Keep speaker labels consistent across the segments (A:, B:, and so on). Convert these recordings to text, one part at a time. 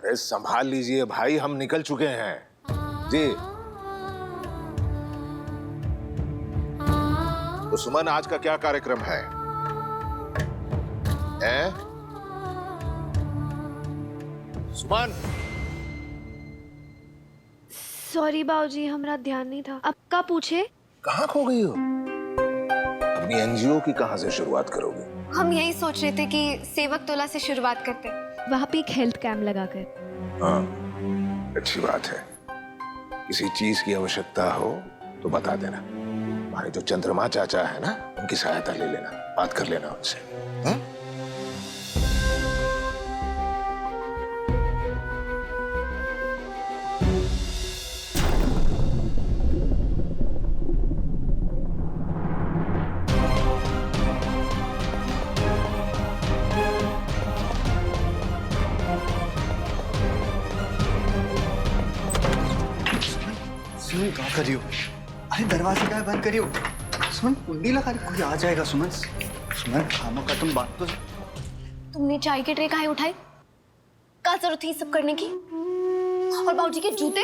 A: अरे संभाल लीजिए भाई, हम निकल चुके हैं जी। तो सुमन, आज का क्या कार्यक्रम है? सुमन,
B: सॉरी बाबूजी, हमारा ध्यान नहीं था। अब का पूछे?
A: कहाँ खो गई हो? अपनी एनजीओ की कहाँ से शुरुआत करोगे?
B: हम यही सोच रहे थे कि सेवक तोला से शुरुआत करते, वहाँ पे एक हेल्थ कैंप लगाकर।
A: हाँ, अच्छी बात है। किसी चीज की आवश्यकता हो तो बता देना। हमारे जो चंद्रमा चाचा है ना, उनकी सहायता ले लेना, बात कर लेना उनसे। हाँ?
C: सुमन क्या कर रही हो? अरे दरवाजे का बंद करियो। सुमन कुंडी लगा रही, कोई आ जाएगा। सुमन सुमन खामों का तुम बात तो।
B: तुमने चाय की ट्रे काहे उठाई? क्या जरूरत थी सब करने की? और बाबूजी के जूते?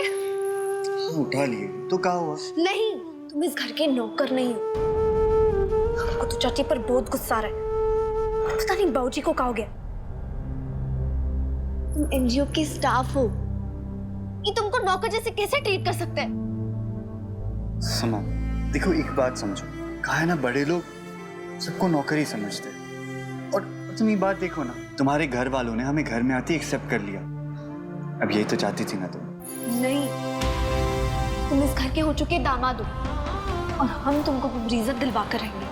C: उठा लिए तो क्या हुआ?
B: नहीं, तुम इस घर के नौकर नहीं हो। हमको तो चाची पर बहुत गुस्सा आ रहा है। पता नहीं बाबूजी को क्या हो गया। तुम एनजीओ के स्टाफ हो, ये तुमको नौकर जैसे कैसे ट्रीट कर सकते हैं?
C: सुमन देखो, एक बात समझो, कहा है ना, बड़े लोग सबको नौकरी समझते हैं। और तुम ये बात देखो ना, तुम्हारे घर वालों ने हमें घर में आते ही एक्सेप्ट कर लिया। अब यही तो चाहती थी ना तुम?
B: नहीं, तुम इस घर के हो चुके दामाद हो और हम तुमको पूरी इज्जत दिलवा कर रहेंगे।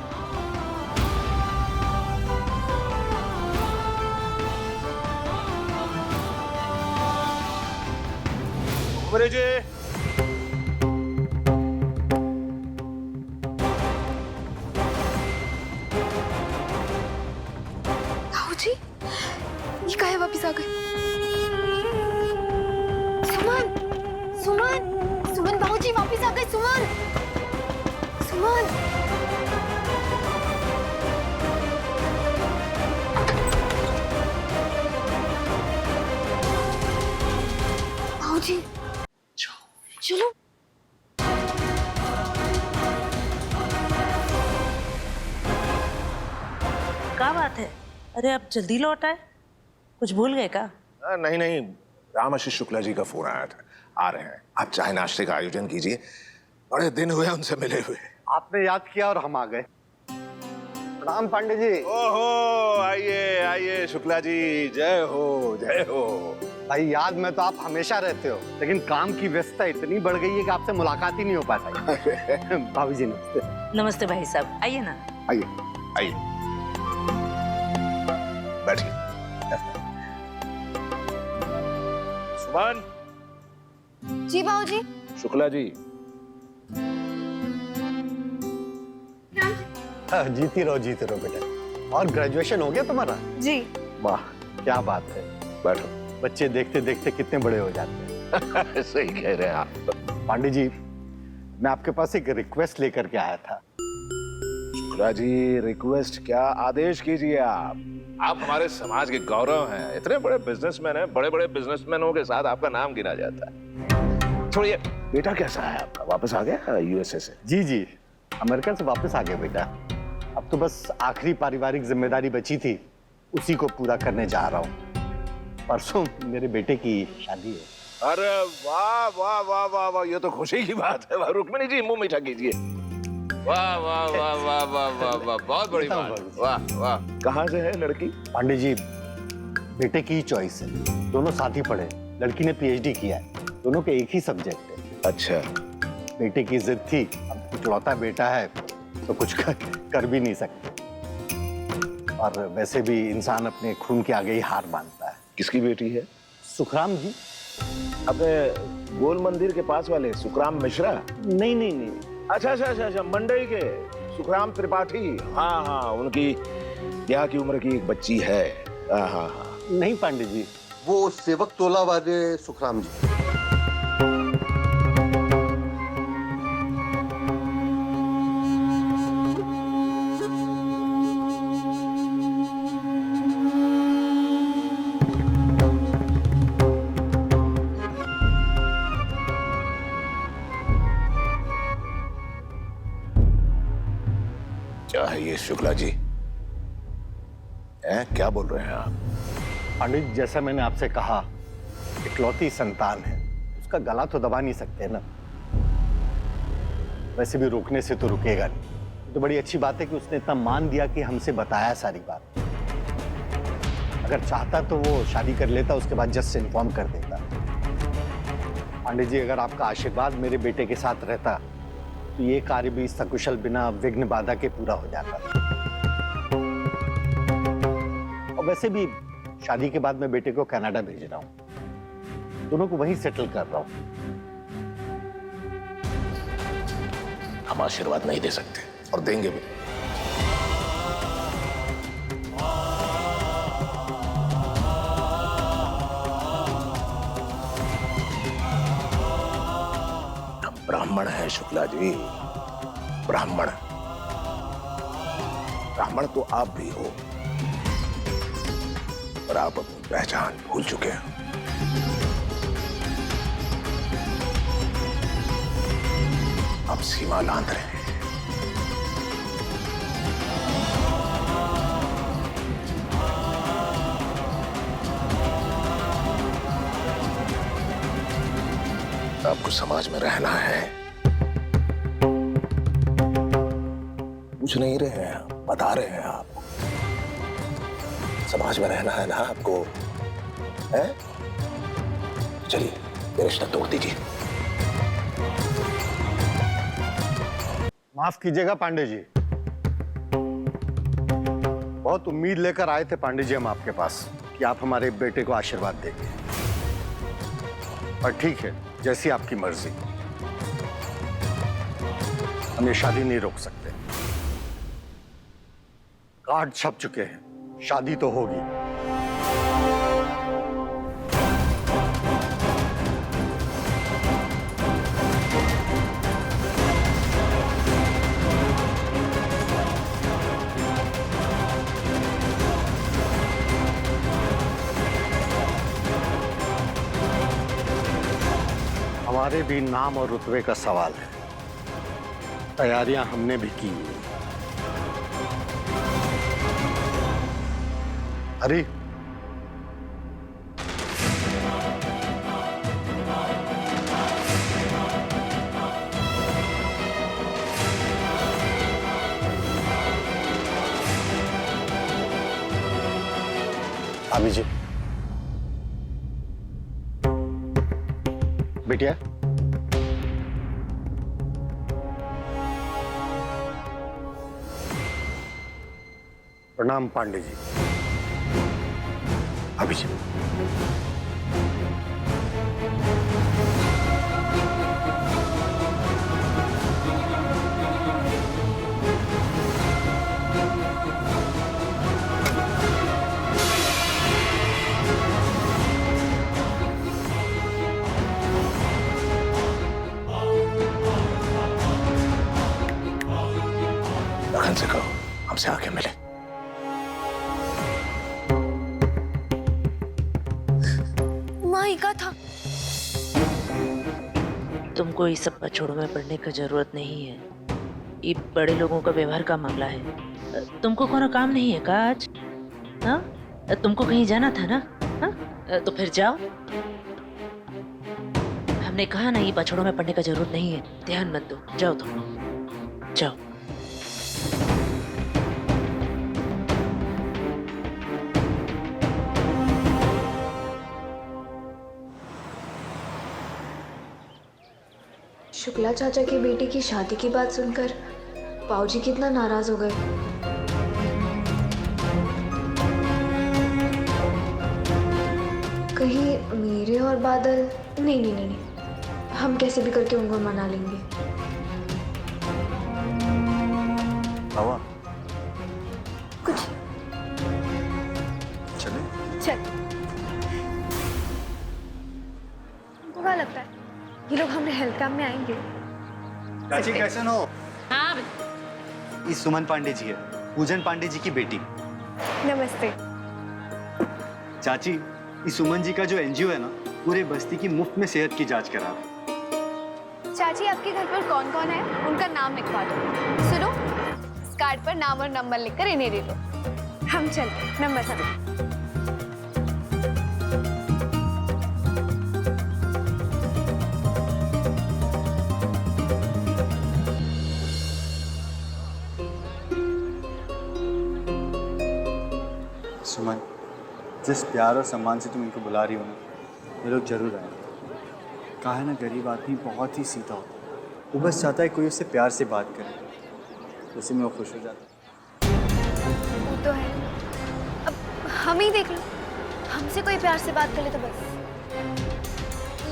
A: अरे जी,
B: बाबूजी, ये काहे वापिस आ गए? सुमन, सुमन, सुमन, बाबूजी वापिस आ गए। सुमन, सुमन, बाबूजी, चलो।
D: क्या बात है? अरे अब जल्दी लौट आए, कुछ भूल गए क्या?
A: नहीं नहीं, राम आशीष शुक्ला जी का फोन आया था, आ रहे हैं। आप चाय नाश्ते का आयोजन कीजिए, बड़े दिन हुए उनसे मिले हुए।
E: आपने याद किया और हम आ गए। प्रणाम पांडे जी।
A: ओहो, आइए आइए शुक्ला जी, जय हो जय हो।
E: भाई याद में तो आप हमेशा रहते हो, लेकिन काम की व्यस्तता इतनी बढ़ गई है कि आपसे मुलाकात ही नहीं हो पाता। भाभी जी नमस्ते।
D: नमस्ते भाई साहब, आइए ना।
A: आइए आइए, बैठिए। सुमन।
B: जी बाबूजी।
A: शुक्ला जी।
E: हाँ, जीती रहो बेटा। और ग्रेजुएशन हो गया तुम्हारा?
B: जी।
E: वाह क्या बात है।
A: बैठो।
E: बच्चे देखते देखते कितने बड़े हो जाते हैं।
A: सही कह रहे हैं आप।
E: पांडे जी, मैं आपके पास एक रिक्वेस्ट लेकर के आया था।
A: शुक्ला जी, रिक्वेस्ट क्या, आदेश कीजिए आप हमारे समाज के गौरव हैं। इतने बड़े बिजनेसमैन हैं, बड़े बड़े बिजनेसमैनों के साथ आपका नाम गिना जाता है। छोड़िए, बेटा कैसा है आपका? वापस आ गया यूएसए से?
E: जी, अमेरिका से वापस आ गया बेटा। अब तो बस आखिरी पारिवारिक जिम्मेदारी बची थी, उसी को पूरा करने जा रहा हूँ। परसों मेरे बेटे की शादी है।
A: अरे वाह वाह वाह वाह वाह, ये तो खुशी की बात है। रुक्मिणी जी, मुंह मीठा कीजिए। वाह वाह वाह वाह वाह वाह वाह, बहुत बड़ी बात। वाह वाह। कहाँ से है लड़की?
E: पांडे जी, बेटे की चॉइस है। दोनों साथ ही पढ़े, लड़की ने पीएचडी किया है, दोनों के एक ही सब्जेक्ट है।
A: अच्छा।
E: बेटे की जिद थी, अब इकलौता बेटा है तो कुछ कर भी नहीं सकते। और वैसे भी इंसान अपने खून के आगे ही हार मानता है।
A: किसकी बेटी है?
E: सुखराम जी।
A: अपने गोल मंदिर के पास वाले सुखराम मिश्रा?
E: नहीं।
A: अच्छा, मंडई के सुखराम त्रिपाठी। हाँ हाँ, उनकी ब्याह की उम्र की एक बच्ची है। हाँ।
E: नहीं पांडे जी,
F: वो सेवक तोला वाले सुखराम जी।
A: शुक्ला जी? क्या बोल रहे हैं आप?
E: पंडित, जैसा मैंने आपसे कहा, इकलौती संतान है, उसका गला तो दबा नहीं सकते ना। वैसे भी रोकने से तो रुकेगा नहीं। तो बड़ी अच्छी बात है कि उसने इतना मान दिया कि हमसे बताया सारी बात। अगर चाहता तो वो शादी कर लेता, उसके बाद जस्ट इन्फॉर्म कर देता। पांडे जी, अगर आपका आशीर्वाद मेरे बेटे के साथ रहता तो ये कार्य भी सकुशल बिना विघ्न बाधा के पूरा हो जाता। और वैसे भी शादी के बाद मैं बेटे को कनाडा भेज रहा हूं, दोनों को वहीं सेटल कर रहा हूं।
A: हम आशीर्वाद नहीं दे सकते और देंगे भी। हम ब्राह्मण हैं शुक्ला जी, ब्राह्मण। ब्राह्मण तो आप भी हो, पर आप अपनी पहचान भूल चुके हैं। आप सीमा लांघ रहे हैं। आपको समाज में रहना है, पूछ नहीं रहे हैं, बता रहे हैं आप। समाज में रहना है ना आपको, है? चलिए, ये रिश्ता तोड़ दीजिए।
E: माफ कीजिएगा पांडे जी, बहुत उम्मीद लेकर आए थे पांडे जी हम आपके पास कि आप हमारे बेटे को आशीर्वाद देंगे, पर ठीक है, जैसी आपकी मर्जी। हम ये शादी नहीं रोक सकते। कार्ड छप चुके हैं, शादी तो होगी। हमारे भी नाम और रुतबे का सवाल है, तैयारियां हमने भी की हुई। अरे अभी जी, बेटिया, प्रणाम पांडे जी।
A: अभिजीत, लखन से कहो हमसे आके मिले।
B: का था।
D: तुमको इस सब पछोड़ों में पड़ने की जरूरत नहीं है। ये बड़े लोगों का व्यवहार का मामला है। तुमको कोनो काम नहीं है का आज? हाँ, तुमको कहीं जाना था ना? हाँ, तो फिर जाओ। हमने कहा ना, ये पछोड़ों में पड़ने का जरूरत नहीं है। ध्यान मत दो, जाओ तुम, जाओ।
B: शुक्ला चाचा की बेटी की शादी की बात सुनकर पाऊजी कितना नाराज हो गए। कहीं मेरे और बादल नहीं नहीं नहीं, नहीं। हम कैसे भी करके उनको मना लेंगे।
C: हवा
B: कुछ
C: चले।
B: चल। तुमको क्या लगता है ये लोग हमारे हेल्थ कैंप में आएंगे?
C: चाची कैसे हो?
D: हाँ,
C: ये सुमन पांडे जी है, पूजन पांडे जी की बेटी।
B: नमस्ते।
C: चाची, ये सुमन जी का जो एनजीओ है ना, पूरे बस्ती की मुफ्त में सेहत की जांच करा रहा है।
B: चाची, आपके घर पर कौन कौन है उनका नाम लिखवा दो। सुनो, इस कार्ड पर नाम और नंबर लिखकर इन्हें दे दो। हम चलते, नंबर सब।
C: सुमन, जिस प्यार और सम्मान से तुम इनको बुला रही हो ना, ये लोग जरूर आए। कहा है ना, गरीब आदमी बहुत ही सीधा होता है। वो बस चाहता है कोई उससे प्यार से बात करे, उसी में वो खुश हो जाता है।
B: वो तो है। अब हम ही देख लो, हमसे कोई प्यार से बात कर ले तो बस,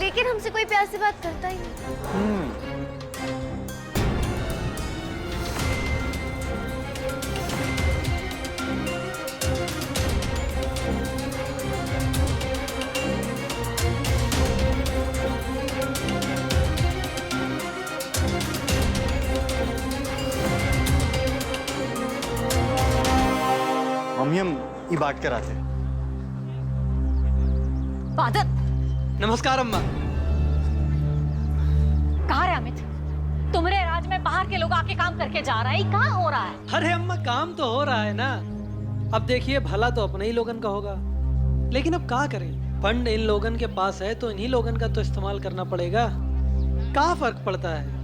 B: लेकिन हमसे कोई प्यार से बात करता ही नहीं।
C: मम्मी, हम ये बात कराते।
B: बादल,
G: नमस्कार अम्मा।
H: कहाँ रे अमित? तुम्हारे राज में बाहर के लोग आके काम करके जा रहा है, कहाँ हो रहा है?
G: अरे अम्मा, काम तो हो रहा है ना। अब देखिए, भला तो अपने ही लोगन का होगा, लेकिन अब क्या करें, फंड इन लोगन के पास है तो इन्हीं लोगन का तो इस्तेमाल करना पड़ेगा। क्या फर्क पड़ता है?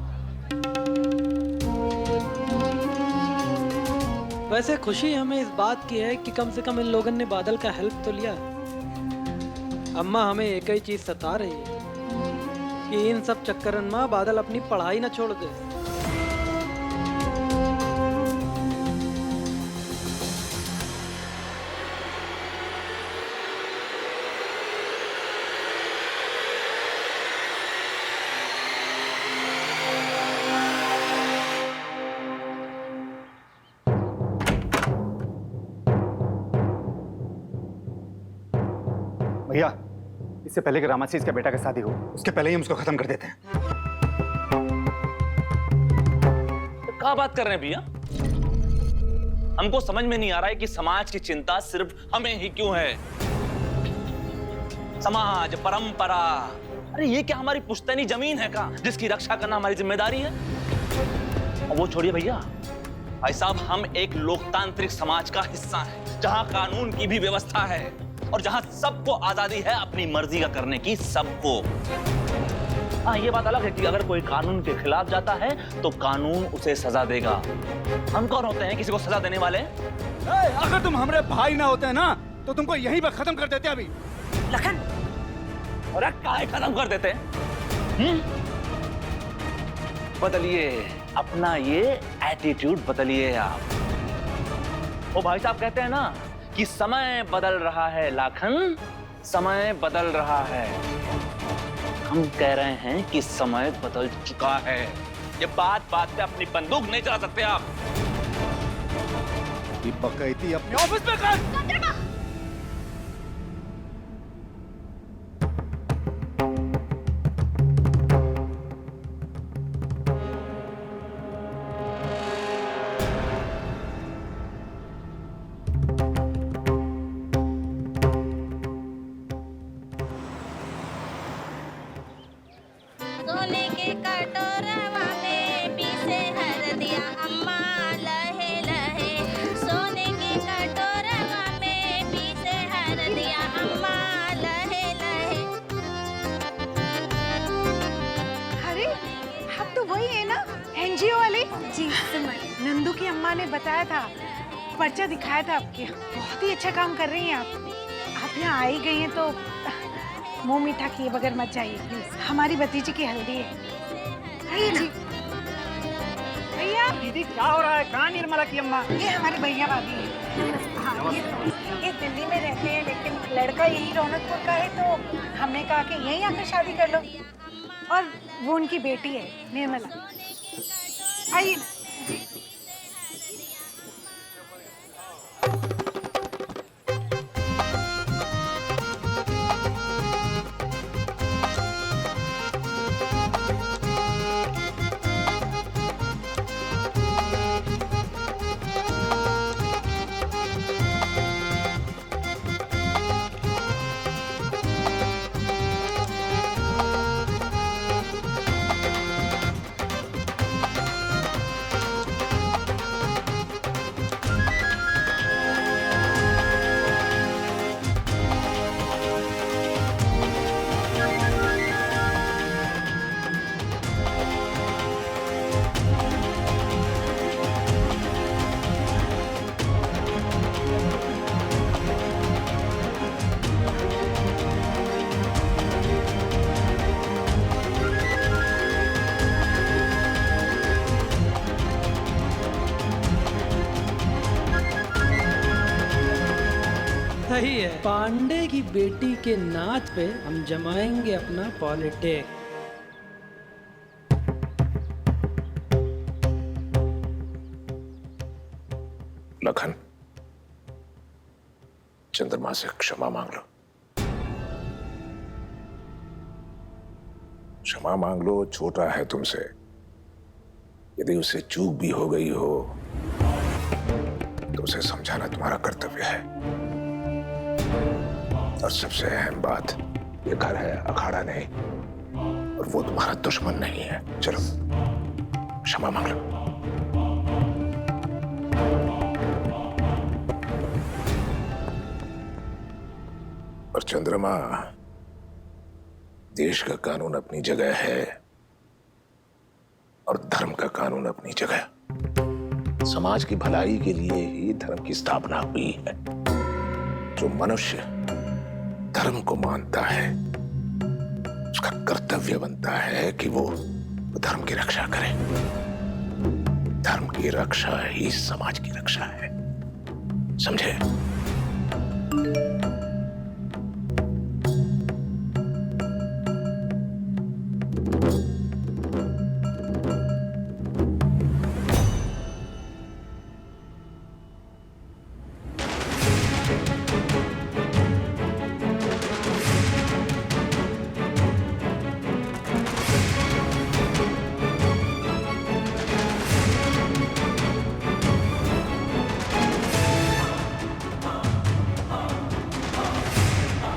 G: वैसे खुशी हमें इस बात की है कि कम से कम इन लोगन ने बादल का हेल्प तो लिया। अम्मा, हमें एक ही चीज सता रही है कि इन सब चक्करन में बादल अपनी पढ़ाई ना छोड़ दे।
C: भैया, इससे पहले कि रामासी इसके बेटा का शादी हो, उसके पहले ही हम उसको खत्म कर देते हैं।
I: तो क्या बात कर रहे हैं भैया? हमको समझ में नहीं आ रहा है कि समाज की चिंता सिर्फ हमें ही क्यों है। समाज, परंपरा, अरे ये क्या हमारी पुश्तैनी जमीन है का जिसकी रक्षा करना हमारी जिम्मेदारी है? और वो छोड़िए भैया, भाई साहब, हम एक लोकतांत्रिक समाज का हिस्सा हैं, जहां कानून की भी व्यवस्था है और जहां सबको आजादी है अपनी मर्जी का करने की, सबको। हाँ, ये बात अलग है कि अगर कोई कानून के खिलाफ जाता है तो कानून उसे सजा देगा। हम कौन होते हैं किसी को सजा देने वाले?
C: अगर तुम हमारे भाई ना होते ना तो तुमको यहीं पर खत्म कर देते अभी।
I: लखन, अरे काहे खत्म कर देते? बदलिए अपना ये एटीट्यूड, बदलिए आप। वो भाई साहब कहते हैं ना कि समय बदल रहा है लाखन, समय बदल रहा है। हम कह रहे हैं कि समय बदल चुका है। ये बात बात पे अपनी बंदूक नहीं चला सकते आप।
E: ये बकैती अपने ऑफिस में कर।
J: सोने के कटोरवा में पीसे हरदिया अम्मा लहे लहे। सोने के कटोरवा में पीसे हरदिया अम्मा लहे लहे।
H: अरे, आप तो वही है ना, एनजीओ वाले?
B: जी सिमर,
H: नंदू की अम्मा ने बताया था, पर्चा दिखाया था आपके। बहुत ही अच्छा काम कर रही हैं आप यहाँ आई गई हैं तो मुंह मीठा किए बगैर मत जाइए प्लीज। हमारी भतीजी की हल्दी है। आइए ना। भैया,
G: दीदी क्या हो रहा है? कहाँ निर्मला की अम्मा?
H: ये हमारे भैया भाभी हैं। हाँ, ये दिल्ली में रहते हैं लेकिन लड़का यही रौनकपुर का है, तो हमने कहा कि यहीं आकर शादी कर लो। और वो उनकी बेटी है निर्मला। आइए।
G: सही है, पांडे की बेटी के नाच पे हम जमाएंगे अपना पॉलिटिक्स।
A: लखन, चंद्रमा से क्षमा मांग लो, क्षमा मांग लो। छोटा है तुमसे, यदि उससे चूक भी हो गई हो तो उसे समझाना तुम्हारा कर्तव्य है। और सबसे अहम बात, ये घर है, अखाड़ा नहीं, और वो तुम्हारा दुश्मन नहीं है। चलो क्षमा मांग लो। और चंद्रमा, देश का कानून अपनी जगह है और धर्म का कानून अपनी जगह। समाज की भलाई के लिए ही धर्म की स्थापना हुई है। जो मनुष्य धर्म को मानता है, उसका कर्तव्य बनता है कि वो धर्म की रक्षा करे। धर्म की रक्षा ही समाज की रक्षा है, समझे?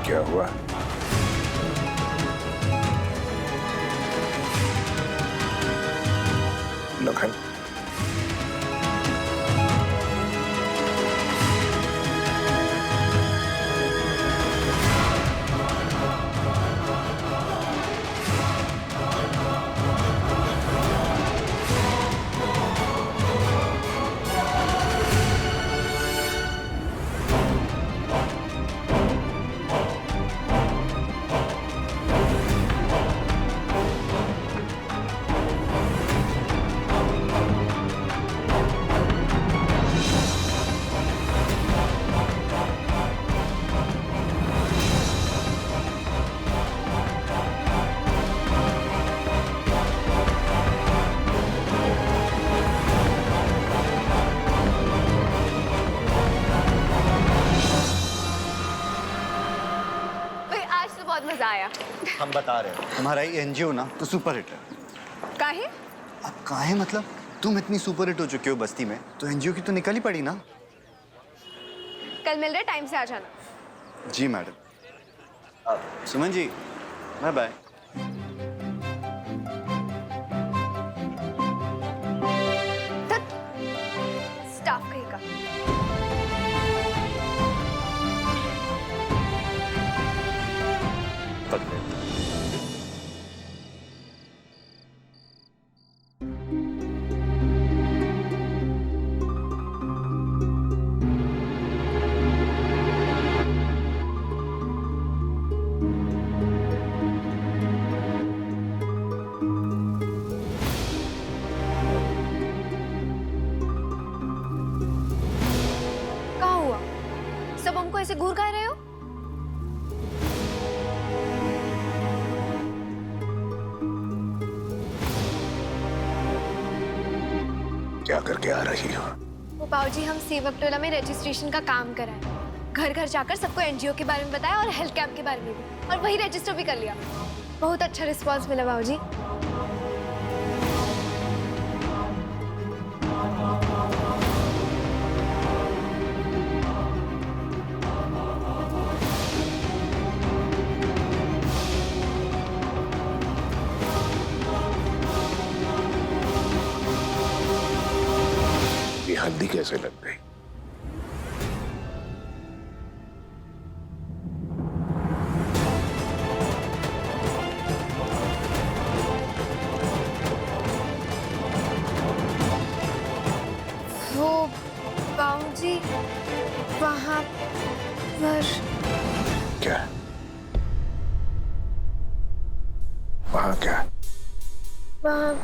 A: क्या हुआ? लखन,
B: बहुत मजा आया।
C: हम बता रहे हैं, हमारा ये एनजीओ ना तो सुपर हिट है।
B: काहे?
C: अब काहे मतलब? तुम इतनी सुपर हिट हो चुके हो बस्ती में, तो एनजीओ की तो निकल ही पड़ी ना।
B: कल मिल रहे, टाइम से आ जाना।
C: जी madam. Suman ji, bye bye.
B: Staff कहीं का। सब हमको ऐसे घूर खा रहे हो?
A: क्या करके आ रही हो?
B: वो बाबूजी, हम सेवक टोला में रजिस्ट्रेशन का काम कराए, घर घर जाकर सबको एनजीओ के बारे में बताया और हेल्थ कैंप के बारे में भी, और वही रजिस्टर भी कर लिया। बहुत अच्छा रिस्पांस मिला बाबूजी।
A: हल्दी कैसे लग गई?
B: वो बाबूजी वहां पर।
A: क्या? वहां क्या?
B: वहां